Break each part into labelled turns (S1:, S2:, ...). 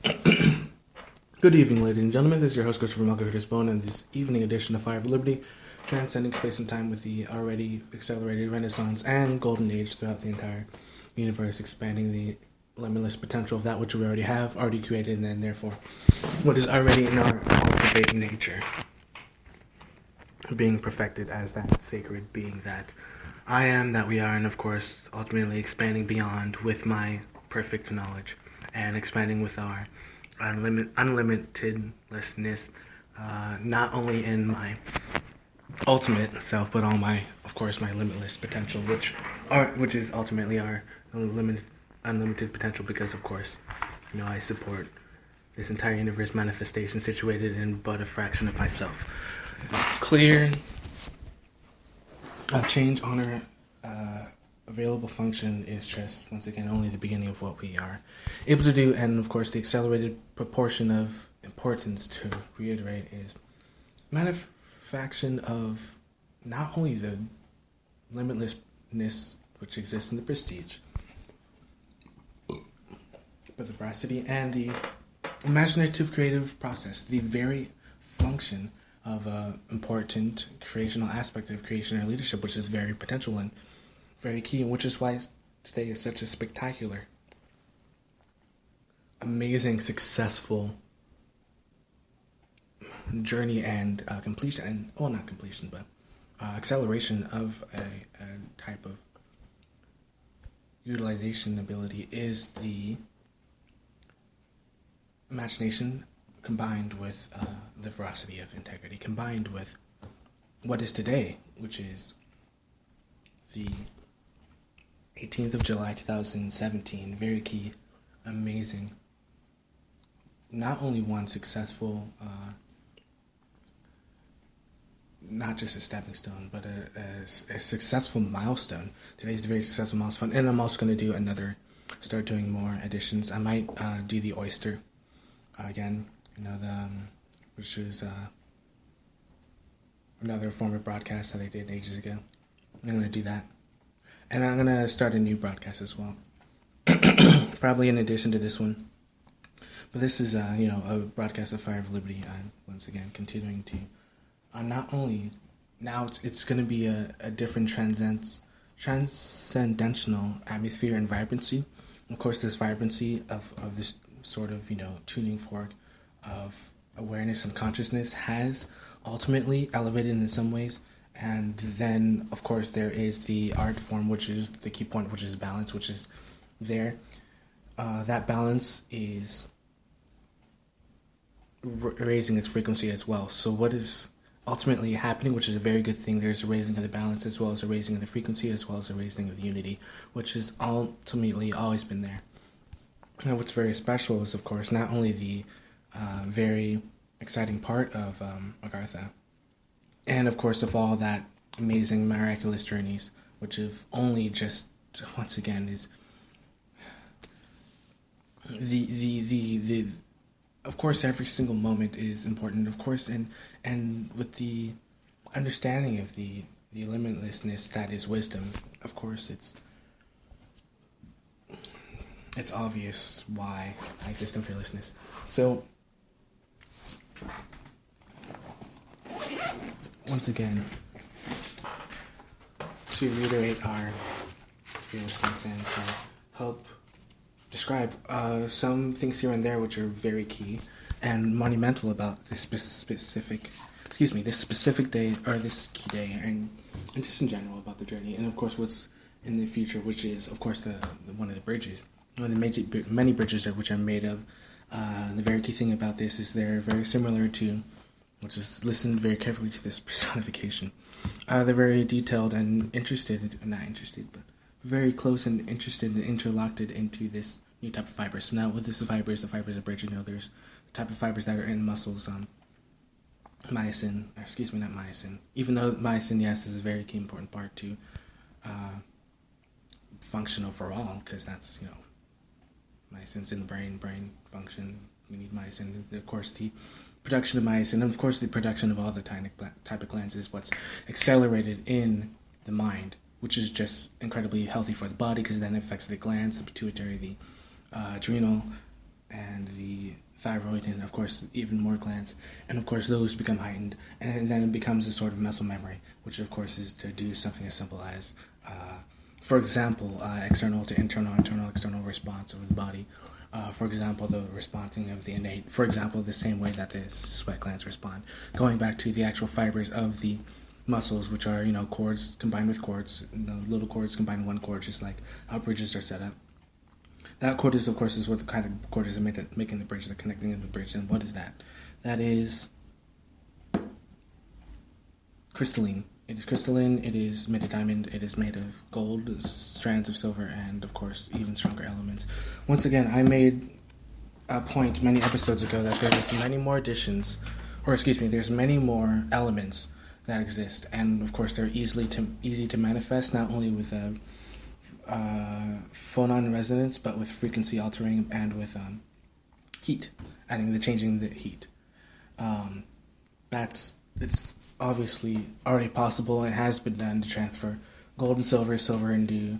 S1: Good evening, ladies and gentlemen. This is your host, Christopher Curtis Bone, and this evening edition of Fire of Liberty, transcending space and time with the already accelerated Renaissance and Golden Age throughout the entire universe, expanding the limitless potential of that which we already have, already created, and then therefore what is already in our all-pervading nature, being perfected as that sacred being that I am, that we are, and of course, ultimately expanding beyond with my perfect knowledge, and expanding with our unlimitedness, not only in my ultimate self, but all my, of course, my limitless potential, which is ultimately our unlimited potential, because of course, I support this entire universe manifestation situated in but a fraction of myself. Clear, change, honor, available function is just, once again, only the beginning of what we are able to do, and of course the accelerated proportion of importance, to reiterate, is manufacturing of not only the limitlessness which exists in the prestige, but the veracity and the imaginative creative process, the very function of an important creational aspect of creation and leadership, which is very potential and very key, and which is why today is such a spectacular, amazing, successful journey and completion, and not completion, but acceleration of a type of utilization ability is the imagination combined with the veracity of integrity, combined with what is today, which is the 18th of July 2017, very key, amazing, not only one successful, not just a stepping stone, but a successful milestone. Today's a very successful milestone, and I'm also going to do start doing more editions. I might do the Oyster again, which was another form of broadcast that I did ages ago. I'm going to do that. And I'm going to start a new broadcast as well. Probably in addition to this one. But this is, a broadcast of Fire of Liberty. Once again, continuing to not only... Now it's going to be a different transcendental atmosphere and vibrancy. Of course, this vibrancy of this sort of, tuning fork of awareness and consciousness has ultimately elevated in some ways. And then, of course, there is the art form, which is the key point, which is balance, which is there. That balance is raising its frequency as well. So what is ultimately happening, which is a very good thing, there's a raising of the balance as well as a raising of the frequency, as well as a raising of the unity, which has ultimately always been there. And what's very special is, of course, not only the very exciting part of Agartha, and of course of all that amazing miraculous journeys, which have only just, once again, is the of course every single moment is important, of course, and with the understanding of the limitlessness that is wisdom, of course it's obvious why I exist in fearlessness. So once again, to reiterate our fearlessness and to help describe some things here and there which are very key and monumental about this specific day, or this key day, and just in general about the journey, and of course what's in the future, which is of course the one of the bridges, one of the many bridges which are made of. The very key thing about this is they're very similar to, which is listen very carefully to this personification. They're very detailed and very close and interested and interlocked into this new type of fiber. So now with this fiber is the fibers of bridge, there's the type of fibers that are in muscles, myosin, not myosin, even though myosin, yes, is a very key important part to function overall, because that's, myosin's in the brain function, we need myosin. Of course, the production of myosin, and of course the production of all the type of glands is what's accelerated in the mind, which is just incredibly healthy for the body, because then it affects the glands, the pituitary, the adrenal, and the thyroid, and of course even more glands, and of course those become heightened, and then it becomes a sort of muscle memory, which of course is to do something as simple as, for example, external to internal, external response over the body. For example, the responding of the innate, for example, the same way that the sweat glands respond. Going back to the actual fibers of the muscles, which are, cords combined with cords, little cords combined in one cord, just like how bridges are set up. That cord is, of course, is what the kind of cord is making the bridge, the connecting of the bridge. And what is that? That is crystalline. It is crystalline, it is made of diamond, it is made of gold, strands of silver, and, of course, even stronger elements. Once again, I made a point many episodes ago that there's many more there's many more elements that exist. And, of course, they're easy to manifest, not only with phonon resonance, but with frequency altering and with heat, changing the heat. It's obviously already possible and has been done to transfer gold and silver into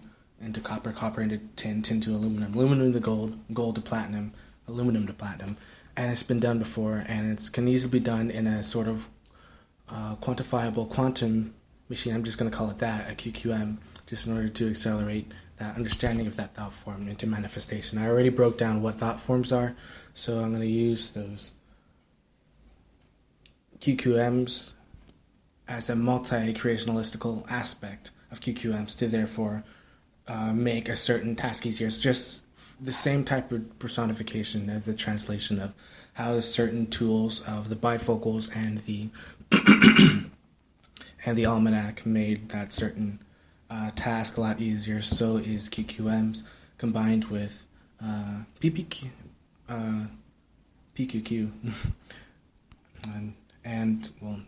S1: copper into tin to aluminum to gold to platinum, aluminum to platinum, and it's been done before, and it can easily be done in a sort of quantifiable quantum machine. I'm just going to call it that, a QQM, just in order to accelerate that understanding of that thought form into manifestation. I already broke down what thought forms are, so I'm going to use those QQMs as a multi-creationalistical aspect of QQMs to therefore make a certain task easier. It's just the same type of personification as the translation of how certain tools of the bifocals and the and the almanac made that certain task a lot easier. So is QQMs combined with PQQ. and well,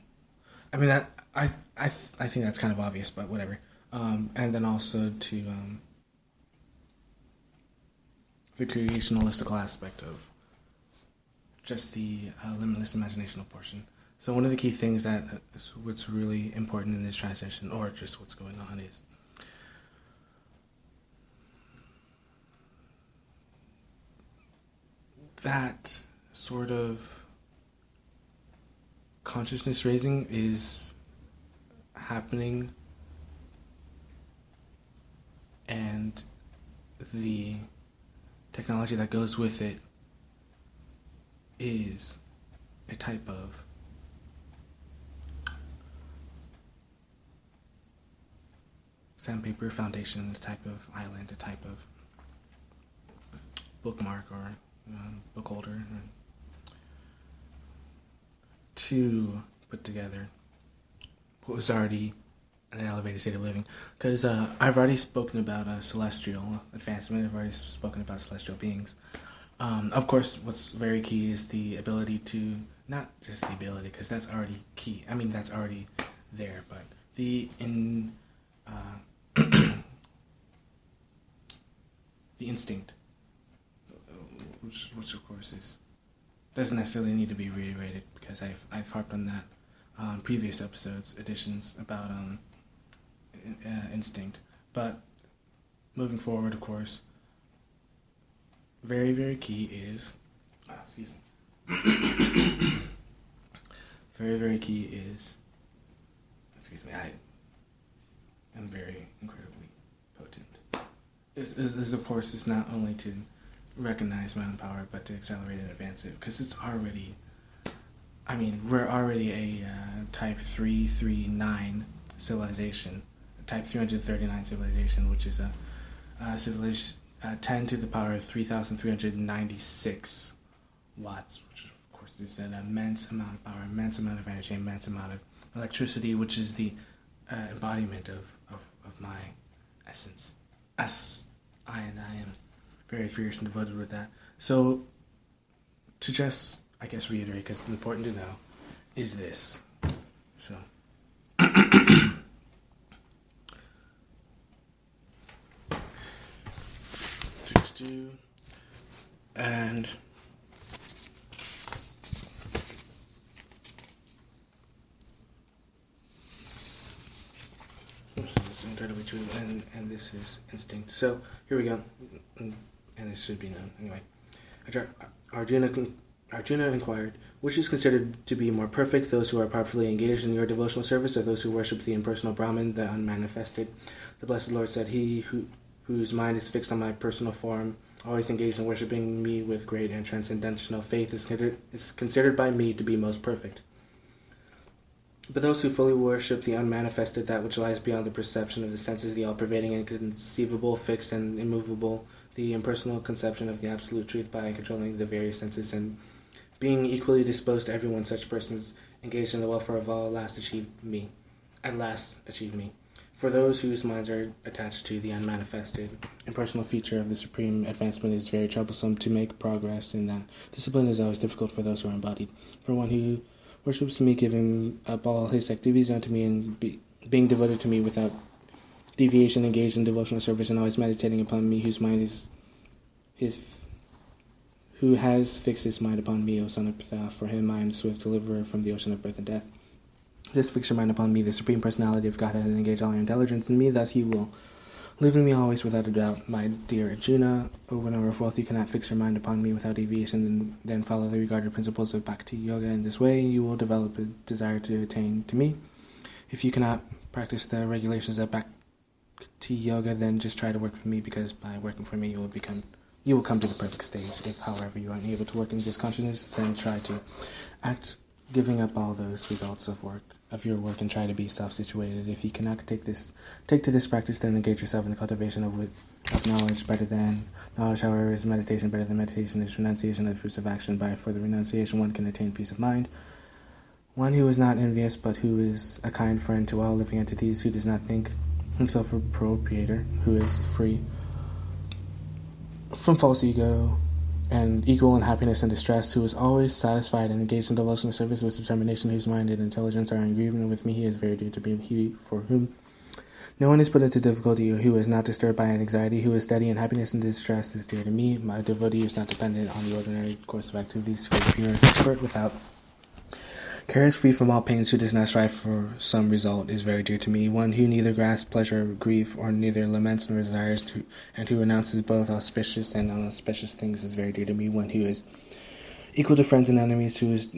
S1: I mean that I think that's kind of obvious, but whatever. And then also to the creationalistical aspect of just the limitless imaginational portion. So one of the key things that is what's really important in this transition, or just what's going on, is that sort of consciousness raising is happening, and the technology that goes with it is a type of sandpaper foundation, a type of island, a type of bookmark or book holder to put together what was already an elevated state of living. Because I've already spoken about celestial advancement, I've already spoken about celestial beings. Of course, what's very key is the ability to, not just the ability, because that's already key, I mean that's already there, but the instinct, which of course doesn't necessarily need to be reiterated, because I've harped on that on previous editions about instinct. But moving forward, of course, very, very key is excuse me. Very, very key is, excuse me, I am very incredibly potent. This of course is not only to recognize my own power, but to accelerate and advance it, because it's already, I mean, we're already a type 339 civilization, type 339 civilization, which is a civilization 10 to the power of 3,396 watts, which of course is an immense amount of power, immense amount of energy, immense amount of electricity, which is the embodiment of my essence. I am very fierce and devoted with that. So, to just, I guess, reiterate, because it's important to know, is this. So, and incredibly true, and this is instinct. So here we go, and this should be known anyway. Arjuna inquired, which is considered to be more perfect, those who are properly engaged in your devotional service, or those who worship the impersonal Brahman, the unmanifested? The Blessed Lord said, he whose mind is fixed on my personal form, always engaged in worshipping me with great and transcendental faith, is considered by me to be most perfect. But those who fully worship the unmanifested, that which lies beyond the perception of the senses, the all-pervading, inconceivable, fixed, and immovable, the impersonal conception of the absolute truth by controlling the various senses and being equally disposed to everyone, such persons engaged in the welfare of all at last achieve me. For those whose minds are attached to the unmanifested, impersonal feature of the supreme advancement is very troublesome. To make progress in that discipline is always difficult for those who are embodied. For one who worships me, giving up all his activities unto me, and being devoted to me without deviation, engaged in devotional service, and always meditating upon me, who has fixed his mind upon me, O son of Ptah. For him I am the swift deliverer from the ocean of birth and death. Just fix your mind upon me, the supreme personality of Godhead, and engage all your intelligence in me, thus you will live in me always without a doubt. My dear Arjuna, O winner of wealth, you cannot fix your mind upon me without deviation, and then follow the regarded principles of Bhakti Yoga. In this way you will develop a desire to attain to me. If you cannot practice the regulations of Bhakti Yoga, then just try to work for me, because by working for me you will come to the perfect stage. If, however, you aren't able to work in this consciousness, then try to act, giving up all those results of your work, and try to be self-situated. If you cannot take to this practice, then engage yourself in the cultivation of knowledge. Better than knowledge, however, is meditation. Better than meditation is renunciation of the fruits of action. For the renunciation one can attain peace of mind. One who is not envious, but who is a kind friend to all living entities, who does not think himself a proprietor, who is free from false ego, and equal in happiness and distress, who is always satisfied and engaged in devotional service with determination, whose mind and intelligence are in agreement with me, he is very dear to me. He for whom no one is put into difficulty, who is not disturbed by anxiety, who is steady in happiness and distress, is dear to me. My devotee is not dependent on the ordinary course of activities, who is pure and expert without care, is free from all pains, who does not strive for some result, is very dear to me. One who neither grasps pleasure or grief, or neither laments nor desires, and who renounces both auspicious and unauspicious things, is very dear to me. One who is equal to friends and enemies, who is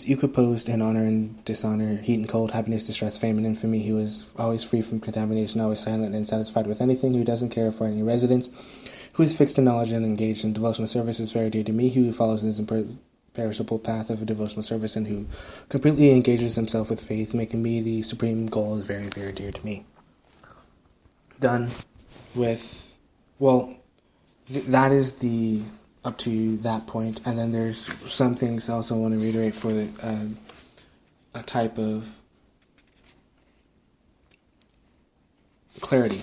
S1: equiposed in honor and dishonor, heat and cold, happiness, distress, fame, and infamy, who is always free from contamination, always silent and satisfied with anything, who doesn't care for any residence, who is fixed in knowledge and engaged in devotional service, is very dear to me. Who follows his perishable path of devotional service, and who completely engages himself with faith, making me the supreme goal, is very, very dear to me. Done with, that is the up to that point, and then there's some things I also want to reiterate for a type of clarity.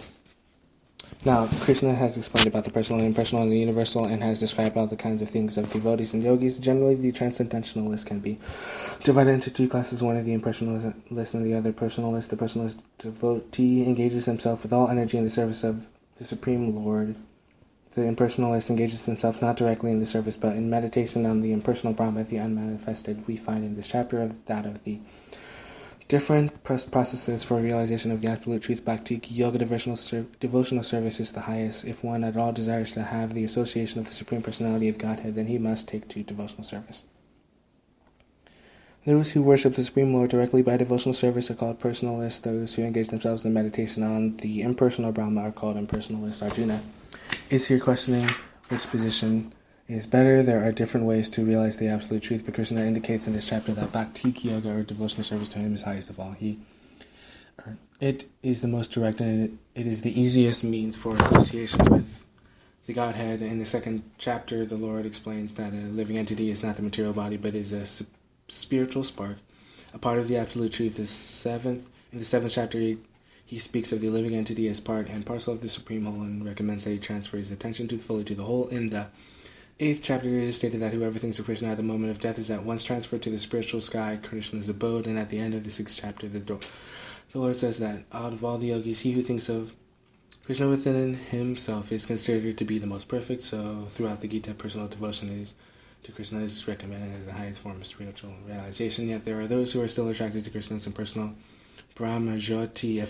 S1: Now, Krishna has explained about the personal, impersonal, and the universal, and has described all the kinds of things of devotees and yogis. Generally, the transcendentalist can be divided into two classes. One is the impersonalist and the other personalist. The personalist devotee engages himself with all energy in the service of the Supreme Lord. The impersonalist engages himself not directly in the service, but in meditation on the impersonal Brahma, the unmanifested. We find in this chapter of the different processes for realization of the absolute truth. Bhakti Yoga devotional service is the highest. If one at all desires to have the association of the Supreme Personality of Godhead, then he must take to devotional service. Those who worship the Supreme Lord directly by devotional service are called personalists. Those who engage themselves in meditation on the impersonal Brahma are called impersonalists. Arjuna is here questioning which position is better. There are different ways to realize the absolute truth, but Krishna indicates in this chapter that Bhakti Yoga, or devotional service to him, is highest of all. It is the most direct, and it is the easiest means for association with the Godhead. In the second chapter, the Lord explains that a living entity is not the material body, but is a spiritual spark, a part of the absolute truth. In the seventh chapter, he speaks of the living entity as part and parcel of the supreme whole, and recommends that he transfer his attention fully to the whole. In the 8th chapter, it is stated that whoever thinks of Krishna at the moment of death is at once transferred to the spiritual sky, Krishna's abode. And at the end of the 6th chapter, the Lord says that out of all the yogis, he who thinks of Krishna within himself is considered to be the most perfect. So throughout the Gita, personal devotion to Krishna is recommended as the highest form of spiritual realization. Yet there are those who are still attracted to Krishna's impersonal Brahmajyoti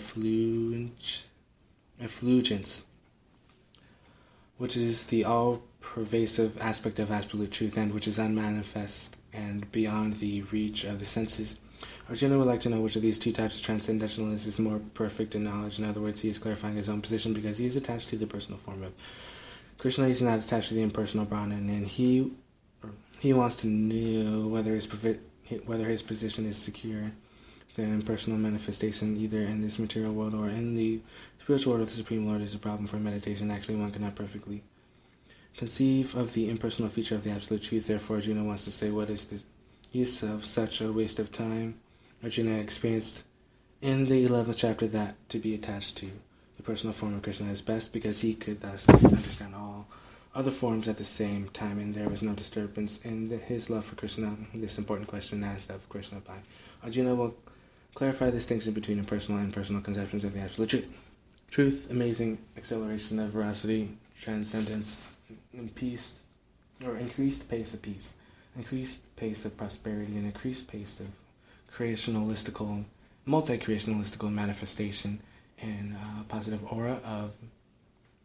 S1: effulgence, which is the all-pervasive aspect of absolute truth and which is unmanifest and beyond the reach of the senses. Arjuna would like to know which of these two types of transcendentalists is more perfect in knowledge. In other words, he is clarifying his own position because he is attached to the personal form of Krishna. He is not attached to the impersonal Brahman, and he wants to know whether his position is secure. The impersonal manifestation, either in this material world or in the spiritual world of the Supreme Lord, is a problem for meditation. Actually, one cannot perfectly conceive of the impersonal feature of the absolute truth. Therefore, Arjuna wants to say, what is the use of such a waste of time? Arjuna experienced in the 11th chapter that to be attached to the personal form of Krishna is best because he could thus understand all other forms at the same time, and there was no disturbance in his love for Krishna. This important question asked of Krishna by Arjuna will clarify the distinction between impersonal and personal conceptions of the absolute truth. Truth, amazing acceleration of veracity, transcendence, and peace, or increased pace of peace, increased pace of prosperity, and increased pace of creationalistical, multi-creationalistical manifestation, and positive aura of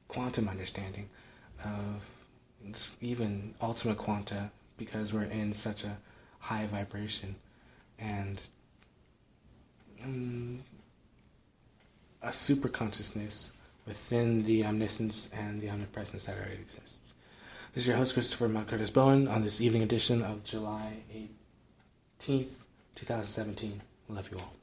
S1: quantum understanding, of even ultimate quanta, because we're in such a high vibration, and a super consciousness within the omniscience and the omnipresence that already exists. This is your host, Christopher Mount Curtis Bowen, on this evening edition of July 18th, 2017. Love you all.